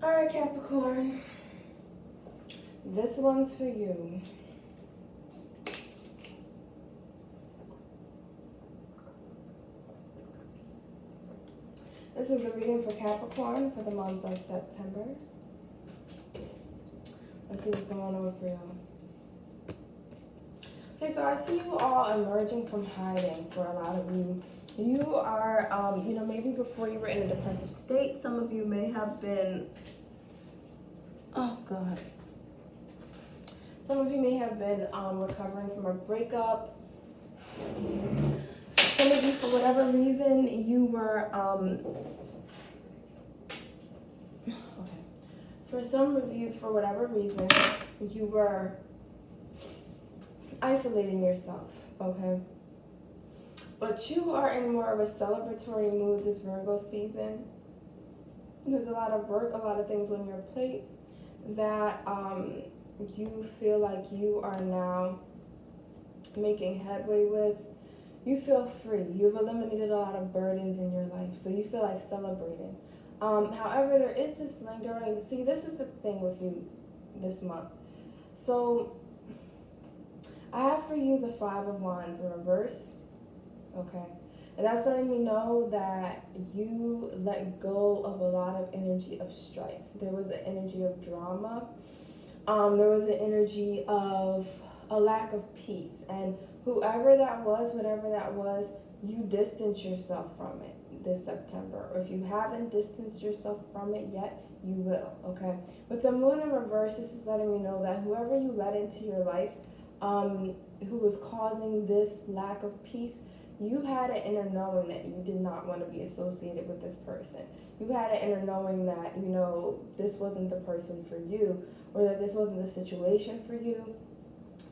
Alright, Capricorn. This one's for you. This is the reading for Capricorn for the month of September. Let's see what's going on for y'all. Okay, so I see you all emerging from hiding for a lot of you. You are, maybe before you were in a depressive state, some of you may have been, oh God. Some of you may have been recovering from a breakup. Some of you, for whatever reason, you were, for some of you, for whatever reason, you were isolating yourself, okay? But you are in more of a celebratory mood this Virgo season. There's a lot of work, a lot of things on your plate that you feel like you are now making headway with. You feel free. You've eliminated a lot of burdens in your life, so you feel like celebrating. However, there is this lingering, see, this is the thing with you this month. So I have for you the Five of Wands in reverse, okay? And that's letting me know that you let go of a lot of energy of strife. There was an energy of drama. There was an energy of a lack of peace. And whoever that was, whatever that was, you distance yourself from it this September. Or if you haven't distanced yourself from it yet, you will, okay? With the moon in reverse, this is letting me know that whoever you let into your life, who was causing this lack of peace, you had an inner knowing that you did not want to be associated with this person. You had an inner knowing that, this wasn't the person for you, or that this wasn't the situation for you.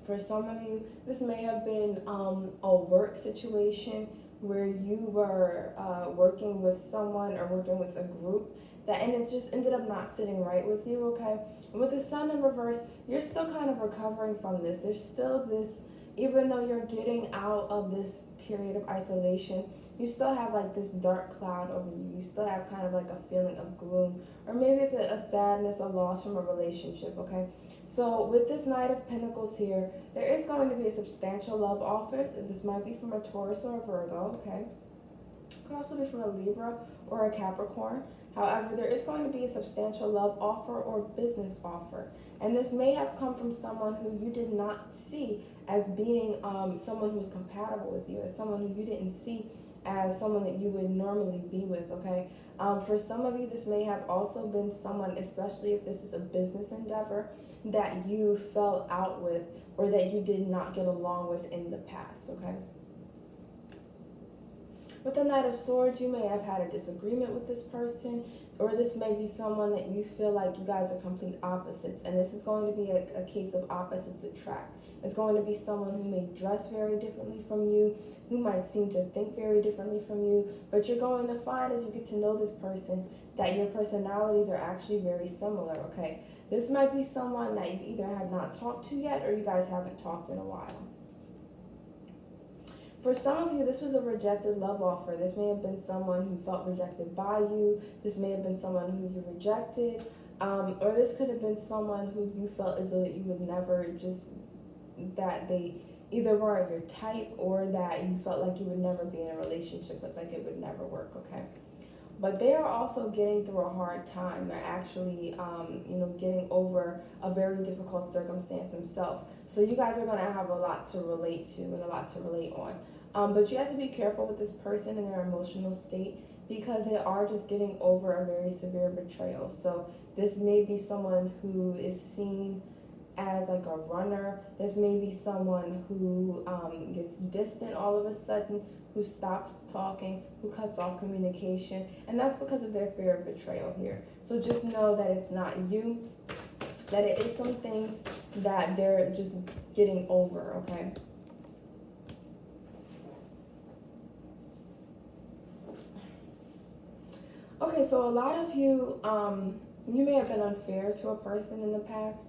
For some of you, this may have been a work situation where you were working with someone or working with a group and it just ended up not sitting right with you, okay? And with the sun in reverse, you're still kind of recovering from this. There's still this, even though you're getting out of this period of isolation, you still have like this dark cloud over you. You still have kind of like a feeling of gloom, or maybe it's a sadness, a loss from a relationship, okay? So with this Knight of Pentacles here, there is going to be a substantial love offer. This might be from a Taurus or a Virgo, okay? It could also be from a Libra or a Capricorn. However, there is going to be a substantial love offer or business offer. And this may have come from someone who you did not see as being someone who was compatible with you, as someone who you didn't see as someone that you would normally be with, okay? For some of you, this may have also been someone, especially if this is a business endeavor, that you fell out with or that you did not get along with in the past, okay? With the Knight of Swords, you may have had a disagreement with this person, or this may be someone that you feel like you guys are complete opposites, and this is going to be a case of opposites attract. It's going to be someone who may dress very differently from you, who might seem to think very differently from you, but you're going to find as you get to know this person that your personalities are actually very similar, okay? This might be someone that you either have not talked to yet or you guys haven't talked in a while. For some of you, this was a rejected love offer. This may have been someone who felt rejected by you. This may have been someone who you rejected. Or this could have been someone who you felt as though that you would never that they either weren't your type or that you felt like you would never be in a relationship with, like it would never work, okay? But they are also getting through a hard time. They're actually, getting over a very difficult circumstance themselves. So you guys are going to have a lot to relate to and a lot to relate on. But you have to be careful with this person and their emotional state because they are just getting over a very severe betrayal. So this may be someone who is seen as like a runner. This may be someone who gets distant all of a sudden, who stops talking, who cuts off communication, and that's because of their fear of betrayal here. So just know that it's not you, that it is some things that they're just getting over, okay? Okay, so a lot of you, you may have been unfair to a person in the past,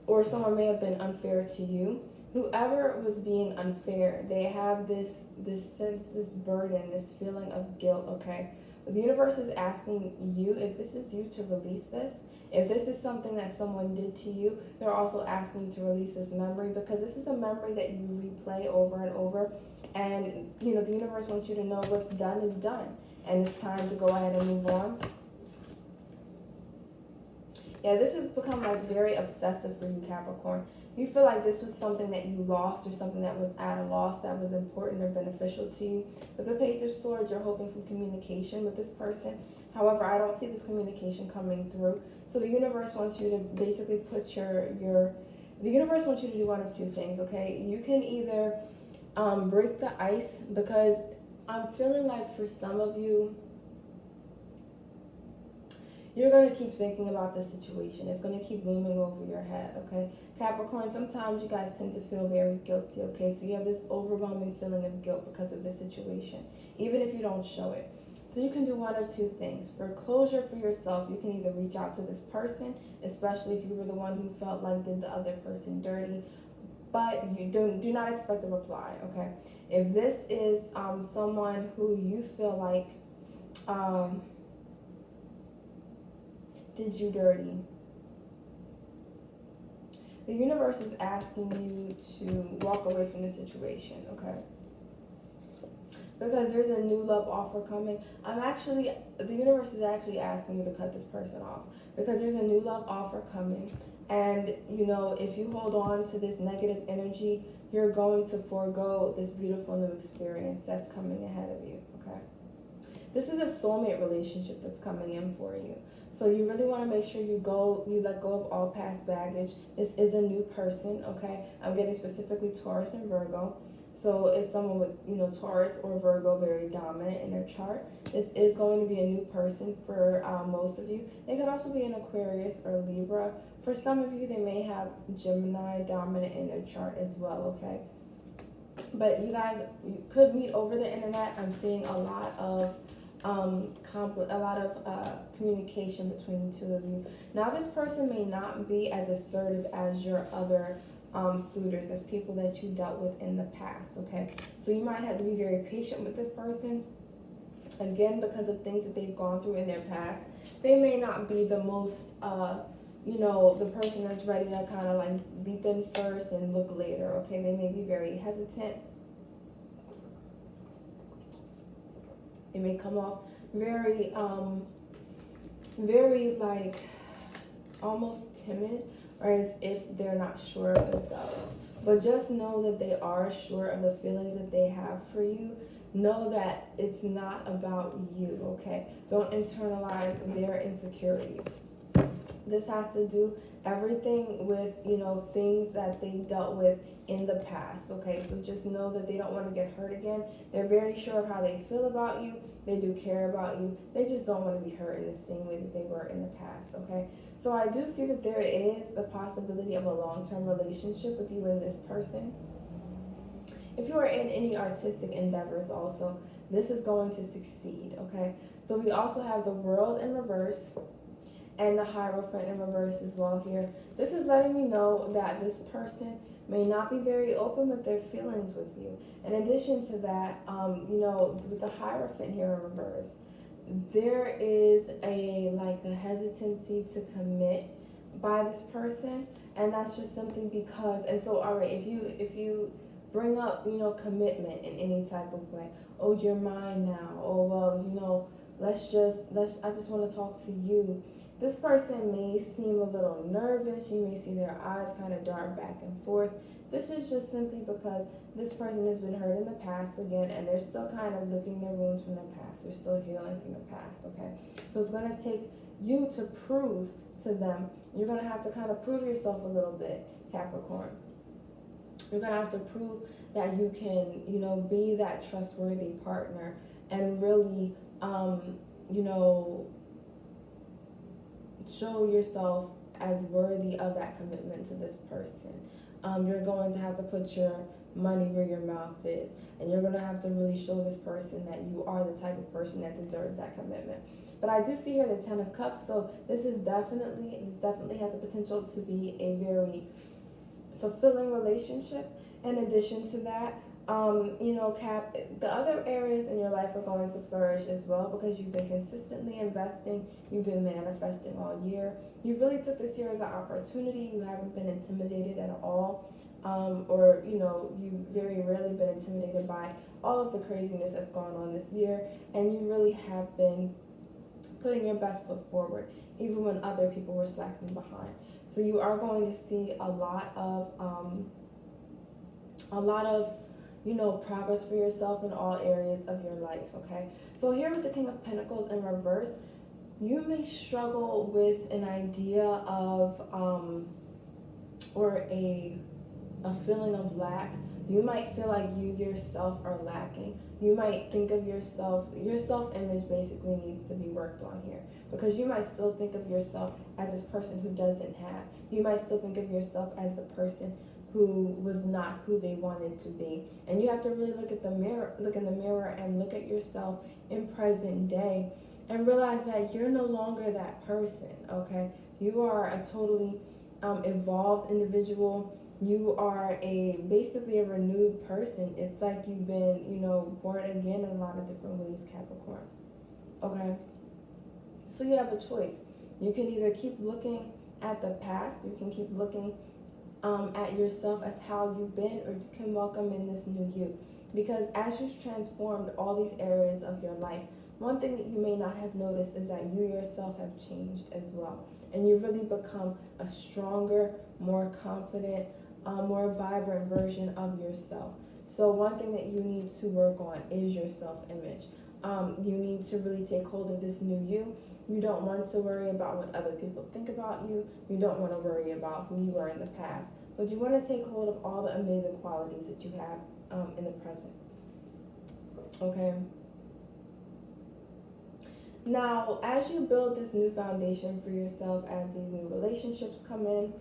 or someone may have been unfair to you. Whoever was being unfair, they have this sense, this burden, this feeling of guilt, okay? The universe is asking you, if this is you, to release this. If this is something that someone did to you, they're also asking you to release this memory, because this is a memory that you replay over and over. And, the universe wants you to know what's done is done. And it's time to go ahead and move on. Yeah, this has become like very obsessive for you, Capricorn. You feel like this was something that you lost, or something that was at a loss that was important or beneficial to you. With the Page of Swords, you're hoping for communication with this person. However, I don't see this communication coming through. So the universe wants you to basically put the universe wants you to do one of two things, okay? You can either break the ice, because I'm feeling like for some of you, you're going to keep thinking about this situation. It's going to keep looming over your head, okay? Capricorn, sometimes you guys tend to feel very guilty, okay? So you have this overwhelming feeling of guilt because of this situation, even if you don't show it. So you can do one of two things. For closure for yourself, you can either reach out to this person, especially if you were the one who felt like did the other person dirty, but you do not expect a reply, okay? If this is someone who you feel like did you dirty, the universe is asking you to walk away from the situation, okay? Because there's a new love offer coming. The universe is actually asking you to cut this person off, because there's a new love offer coming. And, if you hold on to this negative energy, you're going to forego this beautiful new experience that's coming ahead of you, okay? This is a soulmate relationship that's coming in for you. So you really want to make sure you let go of all past baggage. This is a new person, okay? I'm getting specifically Taurus and Virgo. So it's someone with, Taurus or Virgo very dominant in their chart. This is going to be a new person for most of you. They could also be an Aquarius or Libra. For some of you, they may have Gemini dominant in their chart as well, okay? But you could meet over the internet. I'm seeing a lot of communication between the two of you. Now, this person may not be as assertive as your other suitors, as people that you dealt with in the past, okay? So you might have to be very patient with this person. Again, because of things that they've gone through in their past, they may not be the most, the person that's ready to kind of like leap in first and look later, okay? They may be very hesitant. It may come off very like almost timid, or as if they're not sure of themselves. But just know that they are sure of the feelings that they have for you. Know that it's not about you, okay? Don't internalize their insecurities. This has to do everything with, things that they dealt with in the past, okay? So just know that they don't want to get hurt again. They're very sure of how they feel about you. They do care about you. They just don't want to be hurt in the same way that they were in the past, okay? So I do see that there is the possibility of a long-term relationship with you and this person. If you are in any artistic endeavors also, this is going to succeed, okay? So we also have the World in reverse and the Hierophant in reverse as well here. This is letting me know that this person may not be very open with their feelings with you. In addition to that, with the Hierophant here in reverse, there is a hesitancy to commit by this person, and that's just simply because. And so, all right, if you bring up commitment in any type of way, oh, you're mine now, oh well, I just want to talk to you. This person may seem a little nervous. You may see their eyes kind of dart back and forth. This is just simply because this person has been hurt in the past again, and they're still kind of licking their wounds from the past. They're still healing from the past, okay? So it's going to take you to prove to them. You're going to have to kind of prove yourself a little bit, Capricorn. You're going to have to prove that you can, be that trustworthy partner and really, show yourself as worthy of that commitment to this person. You're going to have to put your money where your mouth is, and you're going to have to really show this person that you are the type of person that deserves that commitment. But I do see here the Ten of Cups, so this definitely has a potential to be a very fulfilling relationship. In addition to that, You know, Cap, the other areas in your life are going to flourish as well because you've been consistently investing, you've been manifesting all year. You really took this year as an opportunity. You haven't been intimidated at all, or, you know, you've very rarely been intimidated by all of the craziness that's gone on this year, and you really have been putting your best foot forward, even when other people were slacking behind. So you are going to see a lot of, you know, progress for yourself in all areas of your life, okay? So here with the King of Pentacles in reverse, you may struggle with an idea of, or a feeling of lack. You might feel like you yourself are lacking. You might think of yourself, your self-image basically needs to be worked on here, because you might still think of yourself as this person who doesn't have. You might still think of yourself as the person who was not who they wanted to be. And you have to really look in the mirror and look at yourself in present day and realize that you're no longer that person, okay? You are a totally evolved individual. You are basically a renewed person. It's like you've been, you know, born again in a lot of different ways, Capricorn, okay? So you have a choice. You can either keep looking at the past, you can keep looking at yourself as how you've been, or you can welcome in this new you. Because as you've transformed all these areas of your life, one thing that you may not have noticed is that you yourself have changed as well. And you've really become a stronger, more confident, more vibrant version of yourself. So one thing that you need to work on is your self-image. You need to really take hold of this new you. You don't want to worry about what other people think about you. You don't want to worry about who you were in the past. But you want to take hold of all the amazing qualities that you have in the present. Okay? Now, as you build this new foundation for yourself, as these new relationships come in,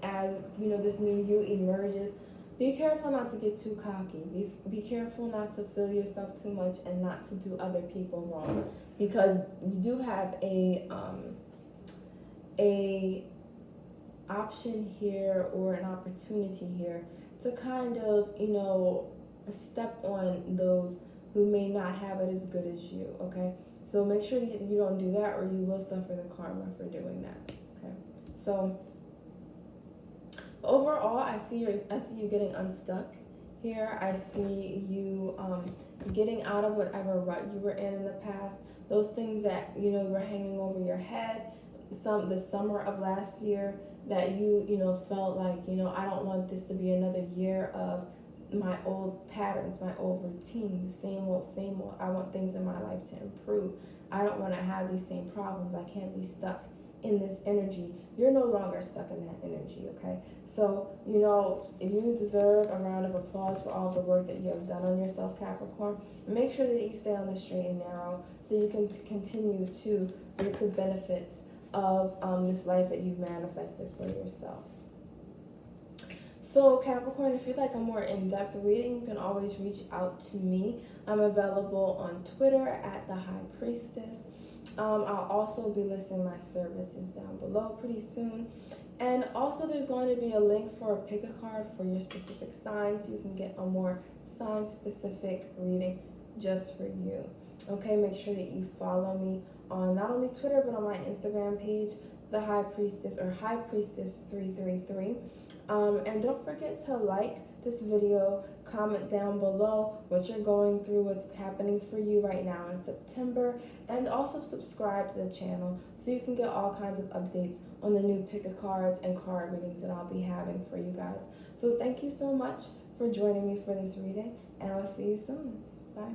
as, you know, this new you emerges, be careful not to get too cocky. Be careful not to feel yourself too much and not to do other people wrong, because you do have a option here, or an opportunity here to kind of, you know, step on those who may not have it as good as you, okay? So make sure you don't do that, or you will suffer the karma for doing that, okay? So overall, I see you getting unstuck here. I see you getting out of whatever rut you were in the past. Those things that, you know, were hanging over your head. The summer of last year that you know, felt like, you know, I don't want this to be another year of my old patterns, my old routines, the same old, same old. I want things in my life to improve. I don't want to have these same problems. I can't be stuck in this energy. You're no longer stuck in that energy, okay? So, you know, if you deserve a round of applause for all the work that you have done on yourself, Capricorn, make sure that you stay on the straight and narrow so you can continue to reap the benefits of this life that you've manifested for yourself. So Capricorn, if you'd like a more in-depth reading, you can always reach out to me. I'm available on Twitter at the Hi-Priestess. I'll also be listing my services down below pretty soon. And also there's going to be a link for a pick-a-card for your specific sign, so you can get a more sign-specific reading just for you. Okay, make sure that you follow me on not only Twitter, but on my Instagram page, the Hi-Priestess, or Hi-Priestess 333. And don't forget to like this video, comment down below what you're going through, what's happening for you right now in September, and also subscribe to the channel so you can get all kinds of updates on the new pick-a-cards and card readings that I'll be having for you guys. So thank you so much for joining me for this reading, and I'll see you soon. Bye.